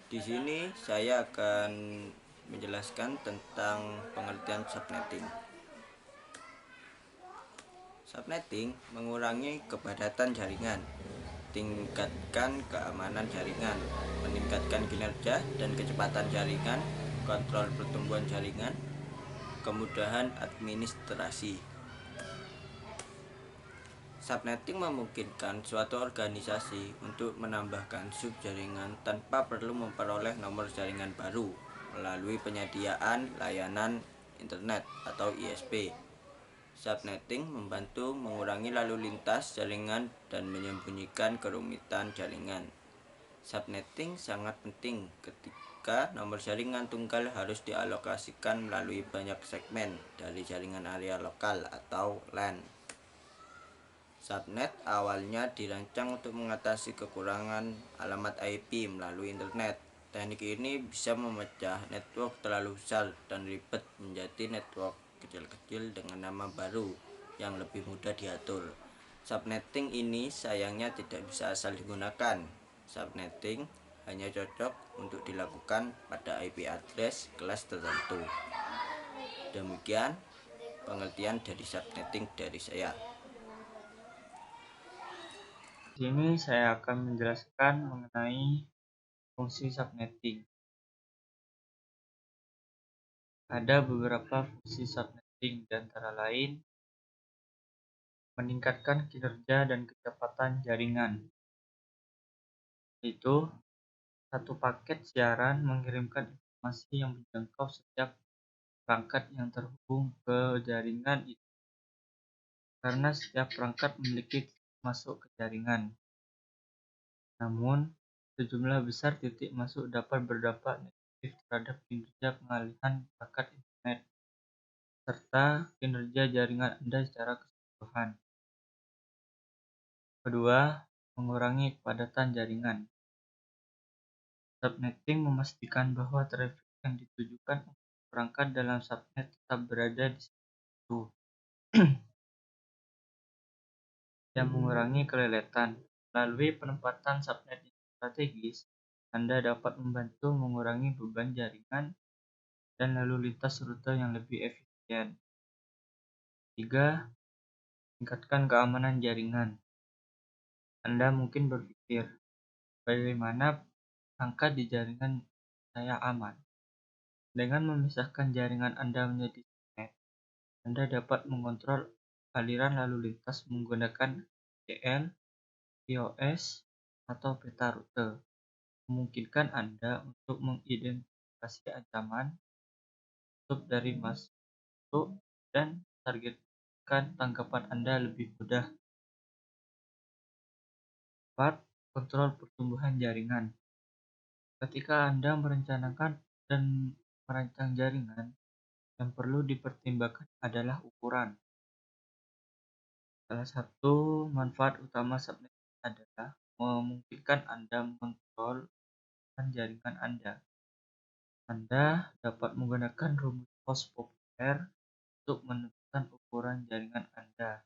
Di sini saya akan menjelaskan tentang pengertian subnetting. Subnetting mengurangi kepadatan jaringan, tingkatkan keamanan jaringan, meningkatkan kinerja dan kecepatan jaringan, kontrol pertumbuhan jaringan, kemudahan administrasi. Subnetting memungkinkan suatu organisasi untuk menambahkan subjaringan tanpa perlu memperoleh nomor jaringan baru melalui penyediaan layanan internet atau ISP. Subnetting membantu mengurangi lalu lintas jaringan dan menyembunyikan kerumitan jaringan. Subnetting sangat penting ketika nomor jaringan tunggal harus dialokasikan melalui banyak segmen dari jaringan area lokal atau LAN. Subnet awalnya dirancang untuk mengatasi kekurangan alamat IP melalui internet. Teknik ini bisa memecah network terlalu besar dan ribet menjadi network kecil-kecil dengan nama baru yang lebih mudah diatur. Subnetting ini sayangnya tidak bisa asal digunakan. Subnetting hanya cocok untuk dilakukan pada IP address kelas tertentu. Demikian pengertian dari subnetting dari saya. Di sini saya akan menjelaskan mengenai fungsi subnetting. Ada beberapa fungsi subnetting, di antara lain meningkatkan kinerja dan kecepatan jaringan. Itu satu paket siaran mengirimkan informasi yang menjangkau setiap perangkat yang terhubung ke jaringan itu, karena setiap perangkat memiliki masuk ke jaringan. Namun, sejumlah besar titik masuk dapat berdampak negatif terhadap kinerja pengalihan perangkat internet serta kinerja jaringan Anda secara keseluruhan. Kedua, mengurangi kepadatan jaringan. Subnetting memastikan bahwa trafik yang ditujukan untuk perangkat dalam subnet tetap berada di situ, yang mengurangi keleletan. Melalui penempatan subnet yang strategis, Anda dapat membantu mengurangi beban jaringan dan lalu lintas rute yang lebih efisien. 3. Tingkatkan keamanan jaringan. Anda mungkin berpikir, bagaimana perangkat di jaringan saya aman? Dengan memisahkan jaringan Anda menjadi subnet, Anda dapat mengontrol aliran lalu lintas menggunakan DL, QoS, atau peta rute. Memungkinkan Anda untuk mengidentifikasi ancaman, tutup dari masuk, dan targetkan tangkapan Anda lebih mudah. 4. Kontrol pertumbuhan jaringan. Ketika Anda merencanakan dan merancang jaringan, yang perlu dipertimbangkan adalah ukuran. Salah satu manfaat utama subnet adalah memungkinkan Anda mengontrol jaringan Anda. Anda dapat menggunakan rumus host populer untuk menentukan ukuran jaringan Anda.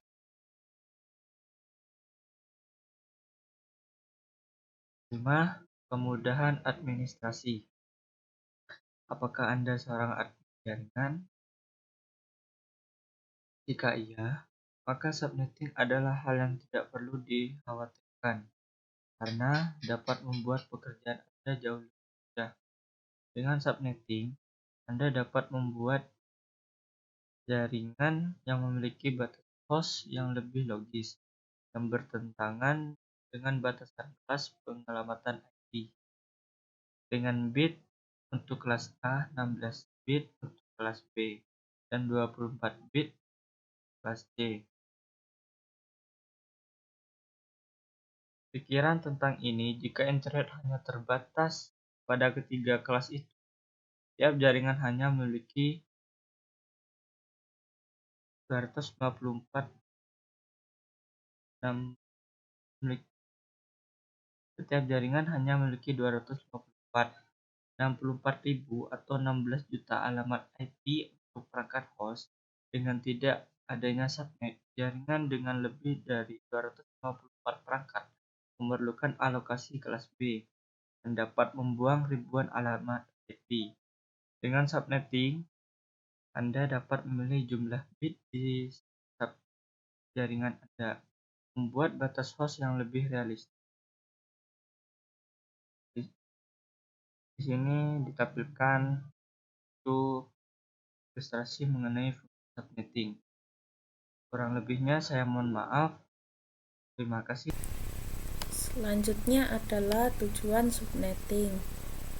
5. Kemudahan administrasi. Apakah Anda seorang admin jaringan? Jika iya, maka subnetting adalah hal yang tidak perlu dikhawatirkan, karena dapat membuat pekerjaan Anda jauh lebih mudah. Dengan subnetting, Anda dapat membuat jaringan yang memiliki batas host yang lebih logis, yang bertentangan dengan batasan kelas penyelamatan IP. Dengan bit untuk kelas A, 16 bit untuk kelas B, dan 24 bit kelas C. Pikiran tentang ini, jika internet hanya terbatas pada ketiga kelas itu, tiap jaringan hanya memiliki 254 dan setiap jaringan hanya memiliki 254.064.000 atau 16 juta alamat IP untuk perangkat host. Dengan tidak adanya subnet, jaringan dengan lebih dari 254 perangkat memerlukan alokasi kelas B. dan dapat membuang ribuan alamat IP. Dengan subnetting, Anda dapat memilih jumlah bit di jaringan Anda, membuat batas host yang lebih realistis. Di sini ditampilkan untuk ilustrasi mengenai fungsi subnetting. Kurang lebihnya saya mohon maaf. Terima kasih. Selanjutnya adalah tujuan subnetting.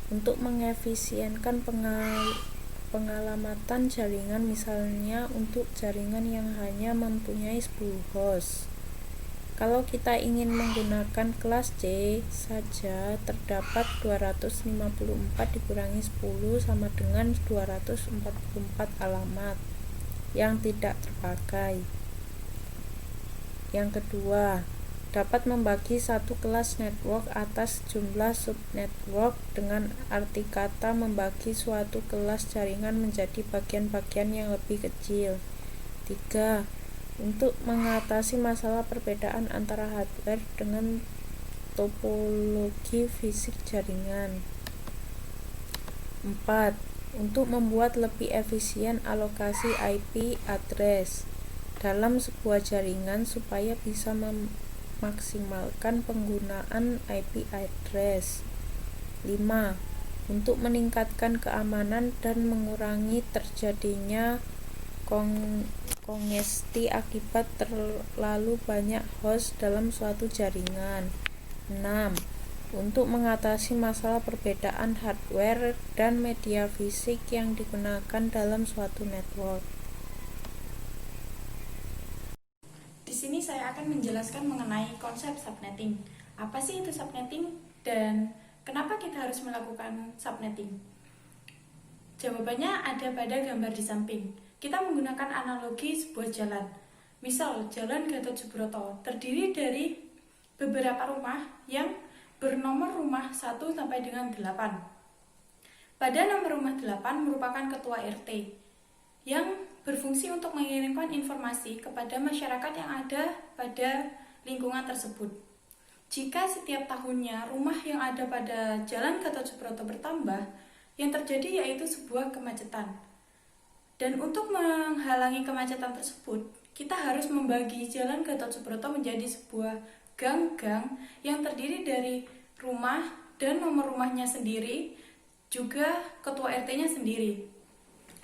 Untuk mengefisienkan pengalamatan jaringan, misalnya untuk jaringan yang hanya mempunyai 10 host. Kalau kita ingin menggunakan kelas C saja, terdapat 254 dikurangi 10 sama dengan 244 alamat yang tidak terpakai. Yang kedua, dapat membagi satu kelas network atas jumlah subnetwork, dengan arti kata membagi suatu kelas jaringan menjadi bagian-bagian yang lebih kecil. 3. Untuk mengatasi masalah perbedaan antara hardware dengan topologi fisik jaringan. 4. Untuk membuat lebih efisien alokasi IP address dalam sebuah jaringan supaya bisa memaksimalkan penggunaan IP address. 5. Untuk meningkatkan keamanan dan mengurangi terjadinya kongesti akibat terlalu banyak host dalam suatu jaringan. 6. Untuk mengatasi masalah perbedaan hardware dan media fisik yang digunakan dalam suatu network. Di sini saya akan menjelaskan mengenai konsep subnetting. Apa sih itu subnetting dan kenapa kita harus melakukan subnetting? Jawabannya ada pada gambar di samping. Kita menggunakan analogi sebuah jalan. Misal, Jalan Gatot Subroto terdiri dari beberapa rumah yang bernomor rumah 1 sampai dengan 8. Pada nomor rumah 8 merupakan ketua RT yang berfungsi untuk mengirimkan informasi kepada masyarakat yang ada pada lingkungan tersebut. Jika setiap tahunnya rumah yang ada pada Jalan Gatot Subroto bertambah, yang terjadi yaitu sebuah kemacetan. Dan untuk menghalangi kemacetan tersebut, kita harus membagi Jalan Gatot Subroto menjadi sebuah gang-gang yang terdiri dari rumah dan nomor rumahnya sendiri, juga ketua RT-nya sendiri.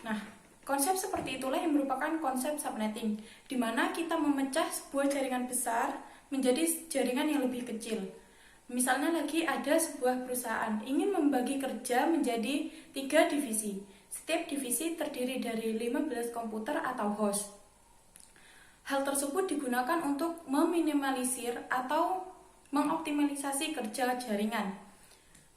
Nah, konsep seperti itulah yang merupakan konsep subnetting, di mana kita memecah sebuah jaringan besar menjadi jaringan yang lebih kecil. Misalnya lagi ada sebuah perusahaan ingin membagi kerja menjadi 3 divisi. Setiap divisi terdiri dari 15 komputer atau host. Hal tersebut digunakan untuk meminimalisir atau mengoptimalisasi kerja jaringan.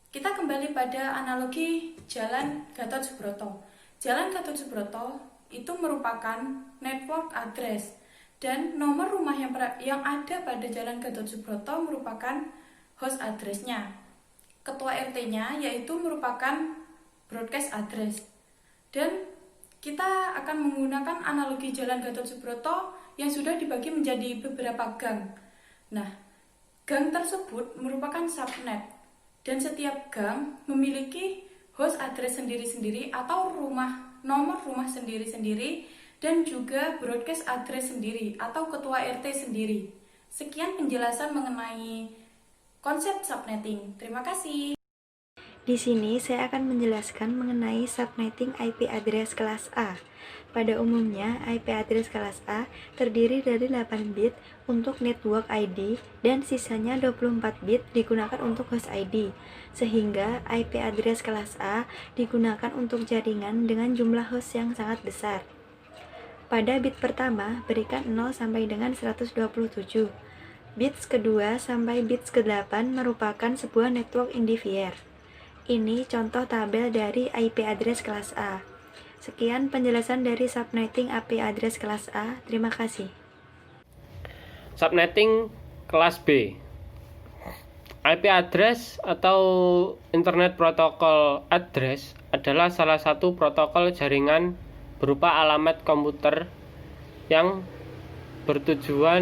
Kita kembali pada analogi Jalan Gatot Subroto. Jalan Gatot Subroto itu merupakan network address, dan nomor rumah yang ada pada Jalan Gatot Subroto merupakan host address-nya. Ketua RT-nya yaitu merupakan broadcast address. Dan kita akan menggunakan analogi Jalan Gatot Subroto yang sudah dibagi menjadi beberapa gang. Nah, gang tersebut merupakan subnet, dan setiap gang memiliki host address sendiri-sendiri atau nomor rumah sendiri-sendiri, dan juga broadcast address sendiri atau ketua RT sendiri. Sekian penjelasan mengenai konsep subnetting. Terima kasih. Di sini saya akan menjelaskan mengenai subnetting IP address kelas A. Pada umumnya, IP address kelas A terdiri dari 8 bit untuk network ID dan sisanya 24 bit digunakan untuk host ID, sehingga IP address kelas A digunakan untuk jaringan dengan jumlah host yang sangat besar. Pada bit pertama, berikan 0 sampai dengan 127. Bits kedua sampai bits ke-8 merupakan sebuah network indivier. Ini contoh tabel dari IP address kelas A. Sekian penjelasan dari subnetting IP address kelas A. Terima kasih. Subnetting kelas B. IP address atau Internet Protocol Address adalah salah satu protokol jaringan berupa alamat komputer yang bertujuan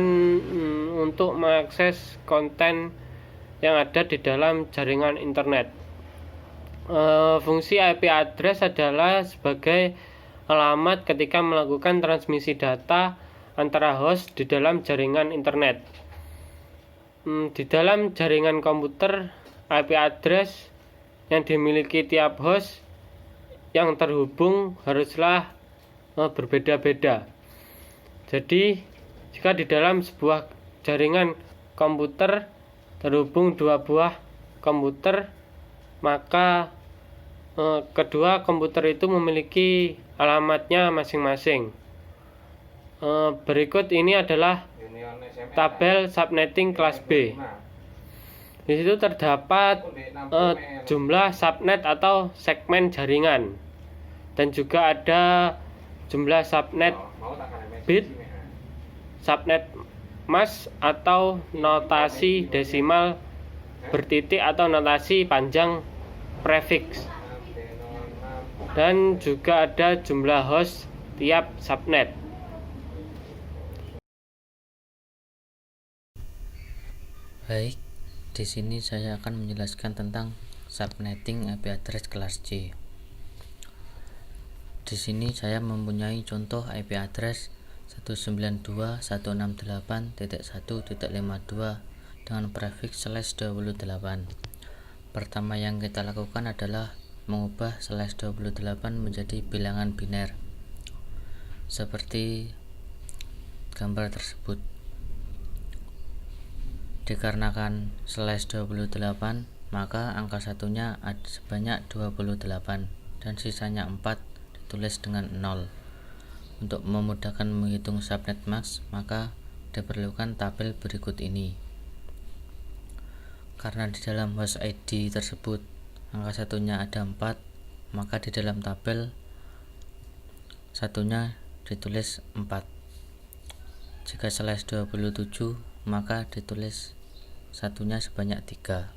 untuk mengakses konten yang ada di dalam jaringan internet. Fungsi IP address adalah sebagai alamat ketika melakukan transmisi data antara host di dalam jaringan internet. Di dalam jaringan komputer, IP address yang dimiliki tiap host yang terhubung haruslah berbeda-beda. Jadi, jika di dalam sebuah jaringan komputer terhubung dua buah komputer, maka kedua komputer itu memiliki alamatnya masing-masing. Berikut ini adalah tabel subnetting kelas B. Di situ terdapat jumlah subnet atau segmen jaringan, dan juga ada jumlah subnet bit, subnet mask atau notasi desimal bertitik atau notasi panjang prefix, dan juga ada jumlah host tiap subnet. Baik, di sini saya akan menjelaskan tentang subnetting IP address kelas C. Di sini saya mempunyai contoh IP address 192.168.1.52 dengan prefix /28. Pertama yang kita lakukan adalah mengubah /28 menjadi bilangan biner seperti gambar tersebut. Dikarenakan /28, maka angka satunya sebanyak 28 dan sisanya 4 ditulis dengan 0. Untuk memudahkan menghitung subnet mask, maka diperlukan tabel berikut ini. Karena di dalam host ID tersebut angka satunya ada 4, maka di dalam tabel satunya ditulis 4. Jika /27, maka ditulis satunya sebanyak 3.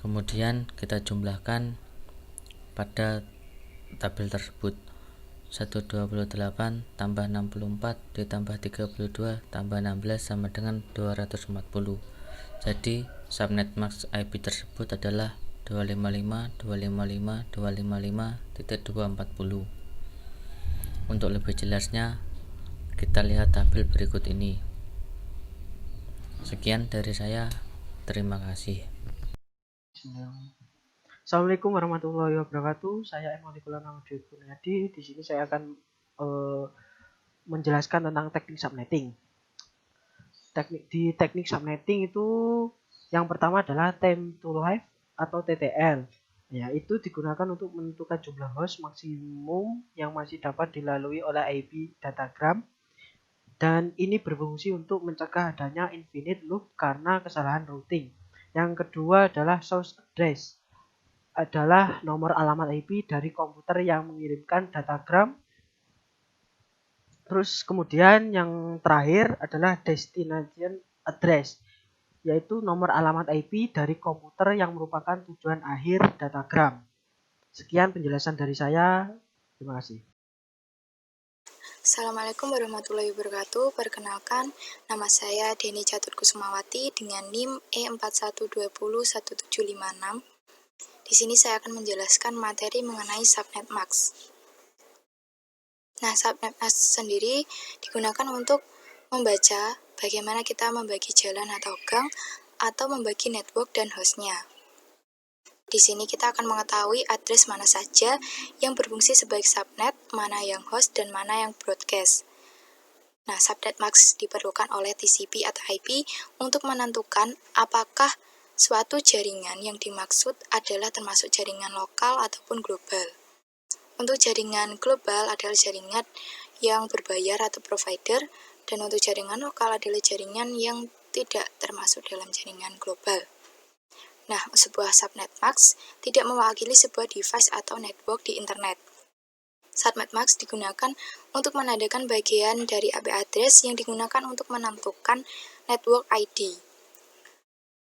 Kemudian kita jumlahkan pada tabel tersebut. 128 tambah 64 ditambah 32 tambah 16 sama dengan 240. Jadi subnet mask IP tersebut adalah 255.255.255.240. Untuk lebih jelasnya, kita lihat tabel berikut ini. Sekian dari saya, terima kasih. Assalamualaikum warahmatullahi wabarakatuh. Saya Emanuel Namdi Bunyadi. Di sini saya akan menjelaskan tentang teknik subnetting. Di teknik subnetting itu yang pertama adalah time to life atau TTL. Ya, itu digunakan untuk menentukan jumlah host maksimum yang masih dapat dilalui oleh IP datagram. Dan ini berfungsi untuk mencegah adanya infinite loop karena kesalahan routing. Yang kedua adalah source address, adalah nomor alamat IP dari komputer yang mengirimkan datagram. Terus kemudian yang terakhir adalah destination address, yaitu nomor alamat IP dari komputer yang merupakan tujuan akhir datagram. Sekian penjelasan dari saya. Terima kasih. Assalamualaikum warahmatullahi wabarakatuh. Perkenalkan, nama saya Deni Catur Kusumawati dengan NIM E41201756. Di sini saya akan menjelaskan materi mengenai subnet mask. Nah, subnet mask sendiri digunakan untuk membaca bagaimana kita membagi jalan atau gang atau membagi network dan hostnya. Di sini kita akan mengetahui address mana saja yang berfungsi sebagai subnet, mana yang host, dan mana yang broadcast. Nah, subnet mask diperlukan oleh TCP atau IP untuk menentukan apakah suatu jaringan yang dimaksud adalah termasuk jaringan lokal ataupun global. Untuk jaringan global adalah jaringan yang berbayar atau provider, dan untuk jaringan lokal adalah jaringan yang tidak termasuk dalam jaringan global. Nah, sebuah subnet mask tidak mewakili sebuah device atau network di internet. Subnet mask digunakan untuk menandakan bagian dari IP address yang digunakan untuk menentukan network ID.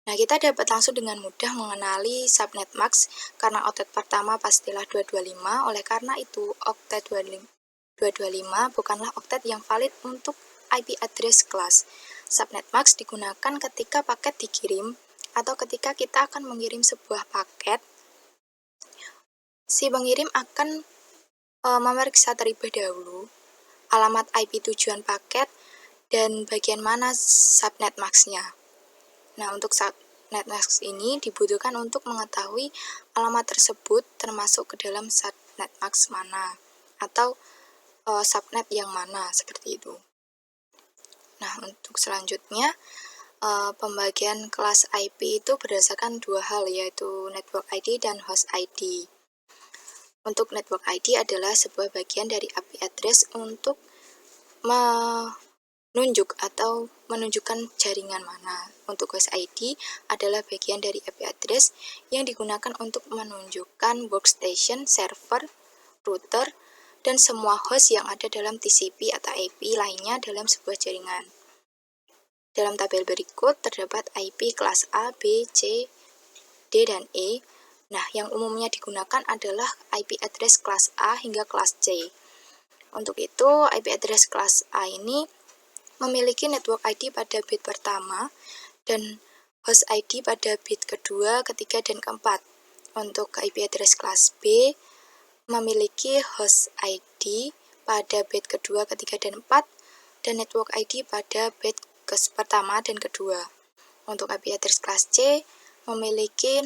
Nah, kita dapat langsung dengan mudah mengenali subnet mask karena oktet pertama pastilah 225, oleh karena itu oktet 225 bukanlah oktet yang valid untuk IP address kelas. subnet max digunakan ketika paket dikirim atau ketika kita akan mengirim sebuah paket. Si pengirim akan memeriksa terlebih dahulu alamat IP tujuan paket dan bagian mana subnet max-nya. Nah, untuk subnet max ini dibutuhkan untuk mengetahui alamat tersebut termasuk ke dalam subnet max mana atau subnet yang mana, seperti itu. Nah, untuk selanjutnya pembagian kelas IP itu berdasarkan dua hal, yaitu network ID dan host ID. Untuk network ID adalah sebuah bagian dari IP address untuk menunjuk atau menunjukkan jaringan mana. Untuk host ID adalah bagian dari IP address yang digunakan untuk menunjukkan workstation, server, router, dan semua host yang ada dalam TCP atau IP lainnya dalam sebuah jaringan. Dalam tabel berikut terdapat IP kelas A, B, C, D, dan E. Nah, yang umumnya digunakan adalah IP address kelas A hingga kelas C. Untuk itu, IP address kelas A ini memiliki network ID pada bit pertama dan host ID pada bit kedua, ketiga, dan keempat. Untuk IP address kelas B memiliki host ID pada bit kedua, ketiga, dan keempat, dan network ID pada bit pertama dan kedua. Untuk IP address kelas C memiliki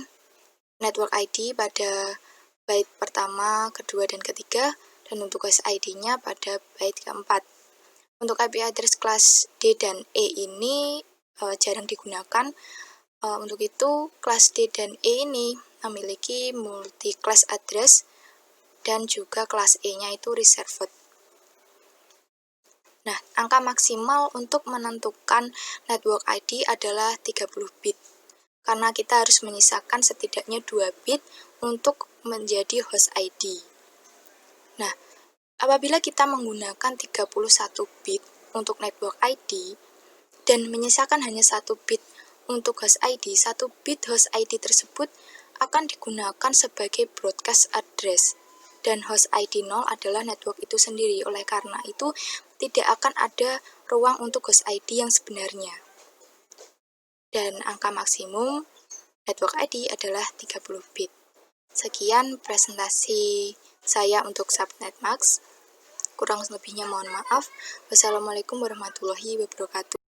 network ID pada byte pertama, kedua, dan ketiga, dan untuk host ID-nya pada byte keempat. Untuk IP address kelas D dan E ini jarang digunakan. Untuk itu, kelas D dan E ini memiliki multi-class address dan juga kelas E-nya itu reserved. Nah, angka maksimal untuk menentukan network ID adalah 30 bit. Karena kita harus menyisakan setidaknya 2 bit untuk menjadi host ID. Nah, apabila kita menggunakan 31 bit untuk network ID dan menyisakan hanya 1 bit untuk host ID, 1 bit host ID tersebut akan digunakan sebagai broadcast address. Dan host ID 0 adalah network itu sendiri. Oleh karena itu, tidak akan ada ruang untuk host ID yang sebenarnya. Dan angka maksimum network ID adalah 30 bit. Sekian presentasi saya untuk subnet max. Kurang lebihnya mohon maaf. Wassalamualaikum warahmatullahi wabarakatuh.